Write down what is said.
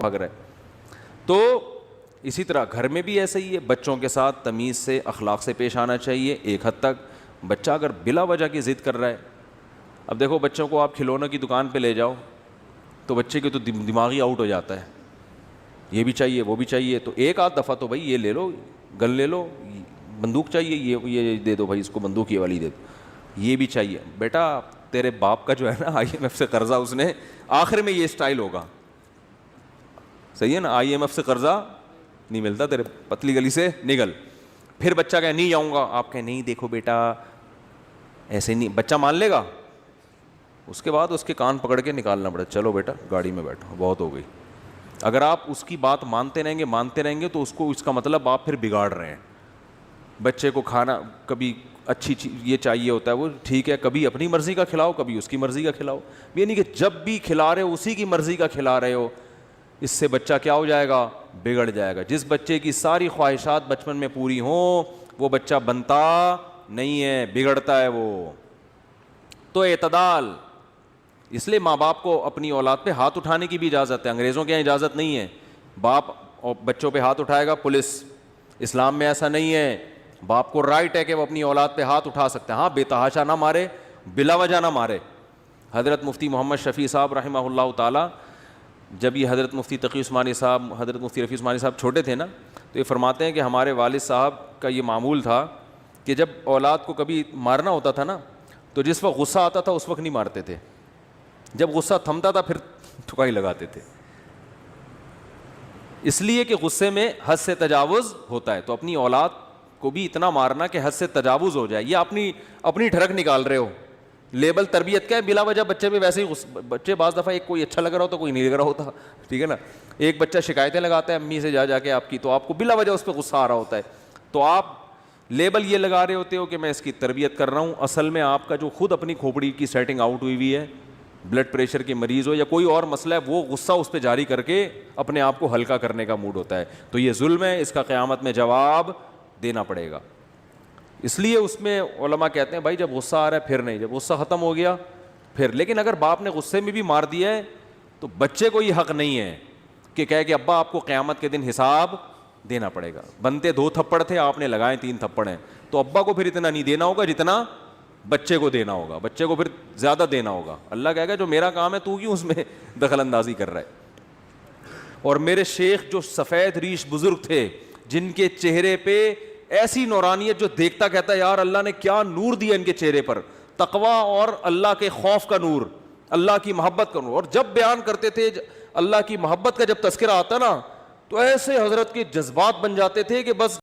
بھگ رہا ہے. تو اسی طرح گھر میں بھی ایسا ہی ہے, بچوں کے ساتھ تمیز سے اخلاق سے پیش آنا چاہیے. ایک حد تک بچہ اگر بلا وجہ کی ضد کر رہا ہے, اب دیکھو بچوں کو آپ کھلونوں کی دکان پہ لے جاؤ تو بچے کے تو دماغی آؤٹ ہو جاتا ہے, یہ بھی چاہیے وہ بھی چاہیے. تو ایک آدھ دفعہ تو بھائی یہ لے لو, گن لے لو, بندوق چاہیے یہ دے دو بھائی اس کو, بندوق یہ والی دے دو, یہ بھی چاہیے. بیٹا تیرے باپ کا جو ہے نا IMF سے قرضہ, اس نے آخر میں یہ اسٹائل ہوگا, صحیح ہے نا, IMF سے قرضہ نہیں ملتا, تیرے پتلی گلی سے نگل. پھر بچہ کہے نہیں جاؤں گا, آپ کہیں نہیں دیکھو بیٹا ایسے نہیں, بچہ مان لے گا. اس کے بعد اس کے کان پکڑ کے نکالنا پڑے, چلو بیٹا گاڑی میں بیٹھو, بہت ہو گئی. اگر آپ اس کی بات مانتے رہیں گے تو اس کو, اس کا مطلب آپ پھر بگاڑ رہے ہیں. بچے کو کھانا کبھی اچھی چیز یہ چاہیے ہوتا ہے, وہ ٹھیک ہے, کبھی اپنی مرضی کا کھلاؤ, کبھی اس کی مرضی کا کھلاؤ. یہ نہیں کہ جب بھی کھلا رہے ہو اسی کی مرضی کا کھلا رہے ہو. اس سے بچہ کیا ہو جائے گا, بگڑ جائے گا. جس بچے کی ساری خواہشات بچپن میں پوری ہوں وہ بچہ بنتا نہیں ہے, بگڑتا ہے وہ. تو اعتدال. اس لیے ماں باپ کو اپنی اولاد پہ ہاتھ اٹھانے کی بھی اجازت ہے, انگریزوں کے یہاں اجازت نہیں ہے. باپ بچوں پہ ہاتھ اٹھائے گا پولیس, اسلام میں ایسا نہیں ہے. باپ کو رائٹ ہے کہ وہ اپنی اولاد پہ ہاتھ اٹھا سکتے ہیں, ہاں بے تحاشا نہ مارے, بلا وجہ نہ مارے. حضرت مفتی محمد شفیع صاحب رحمہ اللہ تعالی, جب یہ حضرت مفتی تقی عثمانی صاحب, حضرت مفتی رفیع عثمانی صاحب چھوٹے تھے نا, تو یہ فرماتے ہیں کہ ہمارے والد صاحب کا یہ معمول تھا کہ جب اولاد کو کبھی مارنا ہوتا تھا نا, تو جس وقت غصہ آتا تھا اس وقت نہیں مارتے تھے, جب غصہ تھمتا تھا پھر ٹھکائی لگاتے تھے. اس لیے کہ غصے میں حد سے تجاوز ہوتا ہے. تو اپنی اولاد کو بھی اتنا مارنا کہ حد سے تجاوز ہو جائے, یہ اپنی ٹھڑک نکال رہے ہو. لیبل تربیت کا ہے, بلا وجہ بچے پہ ویسے ہی بچے بعض دفعہ ایک کوئی اچھا لگ رہا ہوتا, کوئی نہیں لگ رہا ہوتا, ٹھیک ہے نا. ایک بچہ شکایتیں لگاتا ہے امی سے جا کے آپ کی, تو آپ کو بلا وجہ اس پہ غصہ آ رہا ہوتا ہے, تو آپ لیبل یہ لگا رہے ہوتے ہو کہ میں اس کی تربیت کر رہا ہوں. اصل میں آپ کا جو خود اپنی کھوپڑی کی سیٹنگ آؤٹ ہوئی ہے, بلڈ پریشر کے مریض ہو یا کوئی اور مسئلہ ہے, وہ غصہ اس پہ جاری کر کے اپنے آپ کو ہلکا کرنے کا موڈ ہوتا ہے. تو یہ ظلم ہے, اس کا قیامت میں جواب دینا پڑے گا. اس لیے اس میں علماء کہتے ہیں بھائی جب غصہ آ رہا ہے پھر نہیں, جب غصہ ختم ہو گیا پھر. لیکن اگر باپ نے غصے میں بھی مار دیا ہے تو بچے کو یہ حق نہیں ہے کہ کہے کہ ابا آپ کو قیامت کے دن حساب دینا پڑے گا. بنتے 2 تھپڑ تھے, آپ نے لگائے 3 تھپڑ ہیں, تو ابا کو پھر اتنا نہیں دینا ہوگا جتنا بچے کو دینا ہوگا, بچے کو پھر زیادہ دینا ہوگا. اللہ کہے گا جو میرا کام ہے تو کیوں اس میں دخل اندازی کر رہا ہے. اور میرے شیخ جو سفید ریش بزرگ تھے, جن کے چہرے پہ ایسی نورانیت جو دیکھتا کہتا ہے یار اللہ نے کیا نور دیا ان کے چہرے پر, تقوی اور اللہ کے خوف کا نور, اللہ کی محبت کا نور. اور جب بیان کرتے تھے اللہ کی محبت کا جب تذکرہ آتا نا, تو ایسے حضرت کے جذبات بن جاتے تھے کہ بس